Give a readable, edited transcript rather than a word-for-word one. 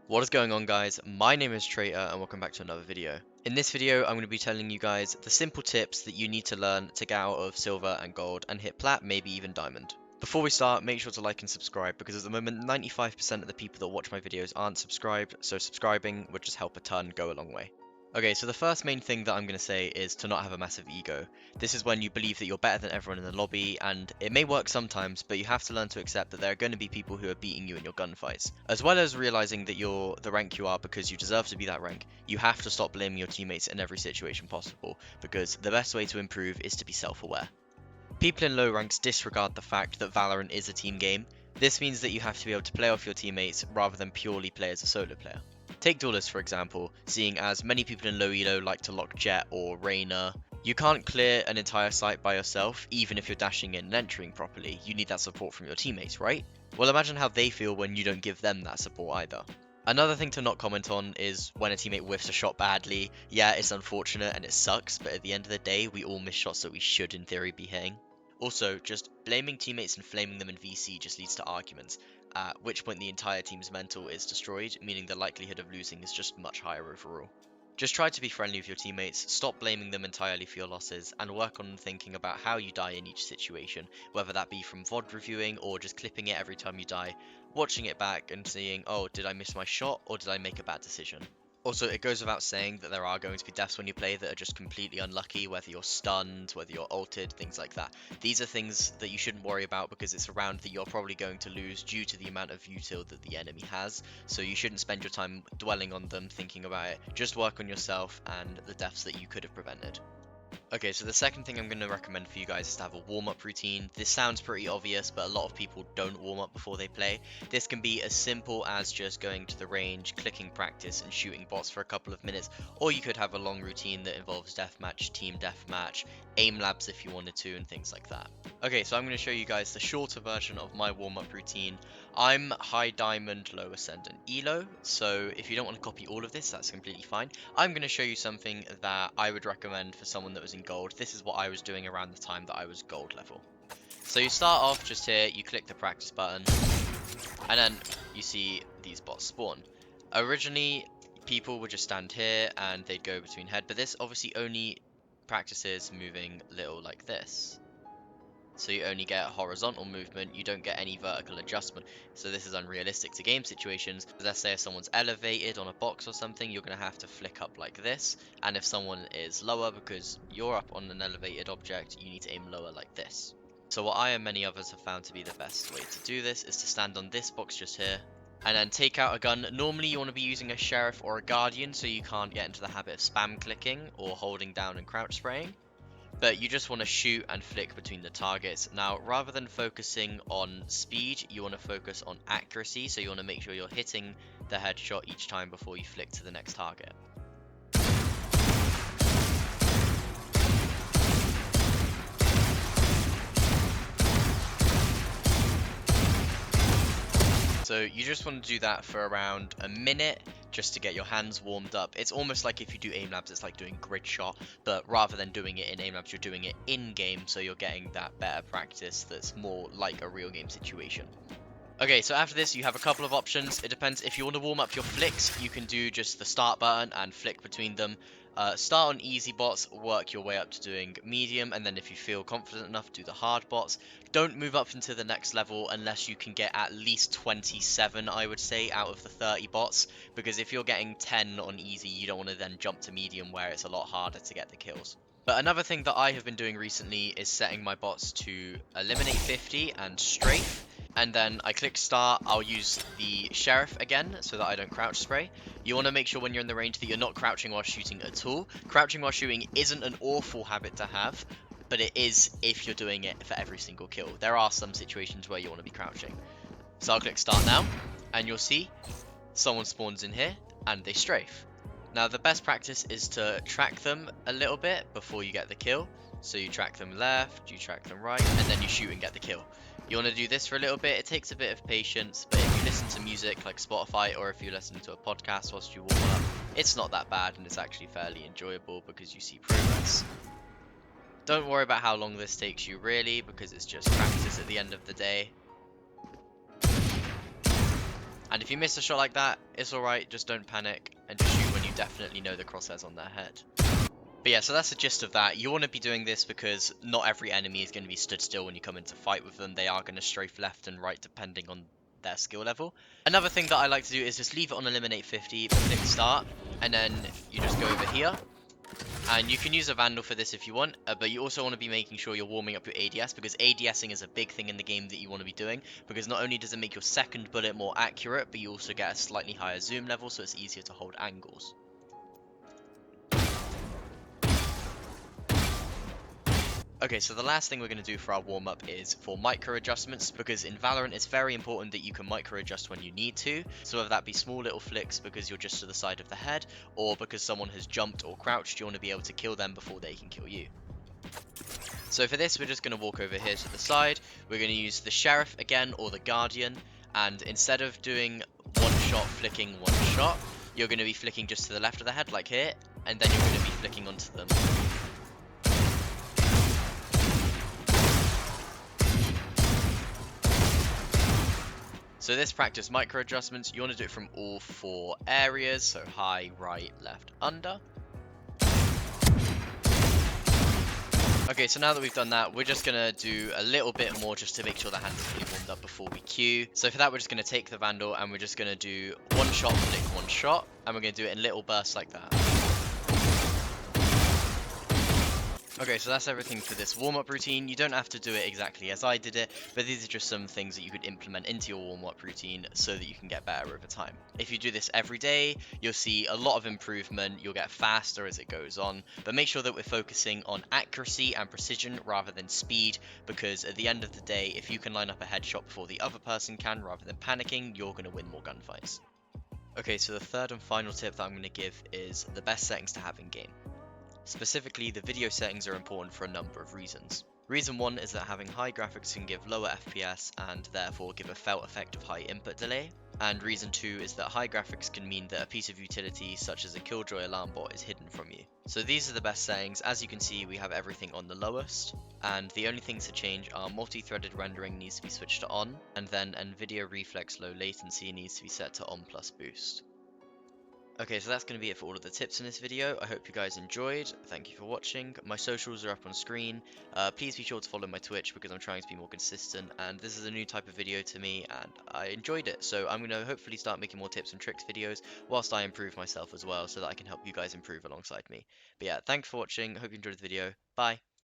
What is going on, guys? My name is Traitor and welcome back to another video. In this video I'm going to be telling you guys the simple tips that you need to learn to get out of silver and gold and hit plat, maybe even diamond. Before we start, make sure to like and subscribe because at the moment 95% of the people that watch my videos aren't subscribed, so subscribing would just help a ton, go a long way. Okay, so the first main thing that I'm going to say is to not have a massive ego. This is when you believe that you're better than everyone in the lobby, and it may work sometimes, but you have to learn to accept that there are going to be people who are beating you in your gunfights. As well as realizing that you're the rank you are because you deserve to be that rank, you have to stop blaming your teammates in every situation possible, because the best way to improve is to be self-aware. People in low ranks disregard the fact that Valorant is a team game. This means that you have to be able to play off your teammates rather than purely play as a solo player. Take Duelist for example, seeing as many people in low elo like to lock Jett or Reyna. You can't clear an entire site by yourself, even if you're dashing in and entering properly. You need that support from your teammates, right? Well, imagine how they feel when you don't give them that support either. Another thing to not comment on is when a teammate whiffs a shot badly. Yeah, it's unfortunate and it sucks, but at the end of the day, we all miss shots that we should in theory be hitting. Also, just blaming teammates and flaming them in VC just leads to arguments, at which point the entire team's mental is destroyed, meaning the likelihood of losing is just much higher overall. Just try to be friendly with your teammates, stop blaming them entirely for your losses, and work on thinking about how you die in each situation, whether that be from VOD reviewing or just clipping it every time you die, watching it back and seeing, oh, did I miss my shot or did I make a bad decision? Also, it goes without saying that there are going to be deaths when you play that are just completely unlucky, whether you're stunned, whether you're ulted, things like that. These are things that you shouldn't worry about because it's a round that you're probably going to lose due to the amount of util that the enemy has, so you shouldn't spend your time dwelling on them, thinking about it. Just work on yourself and the deaths that you could have prevented. Okay, so the second thing I'm going to recommend for you guys is to have a warm-up routine. This sounds pretty obvious, but a lot of people don't warm up before they play. This can be as simple as just going to the range, clicking practice, and shooting bots for a couple of minutes, or you could have a long routine that involves deathmatch, team deathmatch, aim labs if you wanted to, and things like that. Okay, so I'm going to show you guys the shorter version of my warm-up routine. I'm high diamond, low ascendant elo, so if you don't want to copy all of this, that's completely fine. I'm going to show you something that I would recommend for someone that was in gold. This is what I was doing around the time that I was gold level. So you start off just here, you click the practice button, and then you see these bots spawn. Originally, people would just stand here and they'd go between head, but this obviously only practices moving little like this. So you only get horizontal movement, you don't get any vertical adjustment. So this is unrealistic to game situations. Let's say if someone's elevated on a box or something, you're going to have to flick up like this. And if someone is lower because you're up on an elevated object, you need to aim lower like this. So what I and many others have found to be the best way to do this is to stand on this box just here, and then take out a gun. Normally you want to be using a sheriff or a guardian so you can't get into the habit of spam clicking or holding down and crouch spraying. But you just want to shoot and flick between the targets. Now, rather than focusing on speed, you want to focus on accuracy. So you want to make sure you're hitting the headshot each time before you flick to the next target. So you just want to do that for around a minute just to get your hands warmed up. It's almost like if you do aim labs, it's like doing grid shot, but rather than doing it in aim labs, you're doing it in game, so you're getting that better practice that's more like a real game situation. Okay, so after this, you have a couple of options. It depends. If you want to warm up your flicks, you can do just the start button and flick between them. Start on easy bots, work your way up to doing medium, and then if you feel confident enough, do the hard bots. Don't move up into the next level unless you can get at least 27, I would say, out of the 30 bots, because if you're getting 10 on easy, you don't want to then jump to medium where it's a lot harder to get the kills. But another thing that I have been doing recently is setting my bots to eliminate 50 and strafe. And then I click start, I'll use the sheriff again so that I don't crouch spray. You want to make sure when you're in the range that you're not crouching while shooting at all. Crouching while shooting isn't an awful habit to have, but it is if you're doing it for every single kill. There are some situations where you want to be crouching. So I'll click start now, and you'll see someone spawns in here and they strafe. Now the best practice is to track them a little bit before you get the kill. So you track them left, you track them right, and then you shoot and get the kill. You want to do this for a little bit. It takes a bit of patience, but if you listen to music like Spotify or if you listen to a podcast whilst you warm up, it's not that bad and it's actually fairly enjoyable because you see progress. Don't worry about how long this takes you really, because it's just practice at the end of the day. And if you miss a shot like that, it's alright, just don't panic, and just shoot when you definitely know the crosshair's on their head. But yeah, so that's the gist of that. You want to be doing this because not every enemy is going to be stood still when you come into fight with them. They are going to strafe left and right depending on their skill level. Another thing that I like to do is just leave it on eliminate 50, click start, and then you just go over here. And you can use a Vandal for this if you want, but you also want to be making sure you're warming up your ADS, because ADSing is a big thing in the game that you want to be doing, because not only does it make your second bullet more accurate, but you also get a slightly higher zoom level, so it's easier to hold angles. Okay, so the last thing we're going to do for our warm-up is for micro adjustments, because in Valorant it's very important that you can micro adjust when you need to. So whether that be small little flicks because you're just to the side of the head, or because someone has jumped or crouched, you want to be able to kill them before they can kill you. So for this, we're just going to walk over here to the side. We're going to use the Sheriff again, or the Guardian, and instead of doing one shot flicking one shot, you're going to be flicking just to the left of the head like here, and then you're going to be flicking onto them. So this practice micro adjustments, you want to do it from all 4 areas, so high, right, left, under. Okay, so now that we've done that, we're just going to do a little bit more just to make sure the hands are fully warmed up before we queue. So for that, we're just going to take the Vandal and we're just going to do one shot, flick one shot, and we're going to do it in little bursts like that. Okay, so that's everything for this warm-up routine. You don't have to do it exactly as I did it, but these are just some things that you could implement into your warm-up routine so that you can get better over time. If you do this every day, you'll see a lot of improvement, you'll get faster as it goes on, but make sure that we're focusing on accuracy and precision rather than speed, because at the end of the day, if you can line up a headshot before the other person can rather than panicking, you're going to win more gunfights. Okay, so the third and final tip that I'm going to give is the best settings to have in game. Specifically, the video settings are important for a number of reasons. Reason 1 is that having high graphics can give lower FPS and therefore give a felt effect of high input delay. And reason 2 is that high graphics can mean that a piece of utility such as a Killjoy alarm bot is hidden from you. So these are the best settings. As you can see, we have everything on the lowest, and the only things to change are multi-threaded rendering needs to be switched to on, and then NVIDIA Reflex low latency needs to be set to on plus boost. Okay, so that's going to be it for all of the tips in this video. I hope you guys enjoyed. Thank you for watching. My socials are up on screen. Please be sure to follow my Twitch because I'm trying to be more consistent, and this is a new type of video to me and I enjoyed it. So I'm going to hopefully start making more tips and tricks videos whilst I improve myself as well so that I can help you guys improve alongside me. But yeah, thanks for watching. Hope you enjoyed the video. Bye.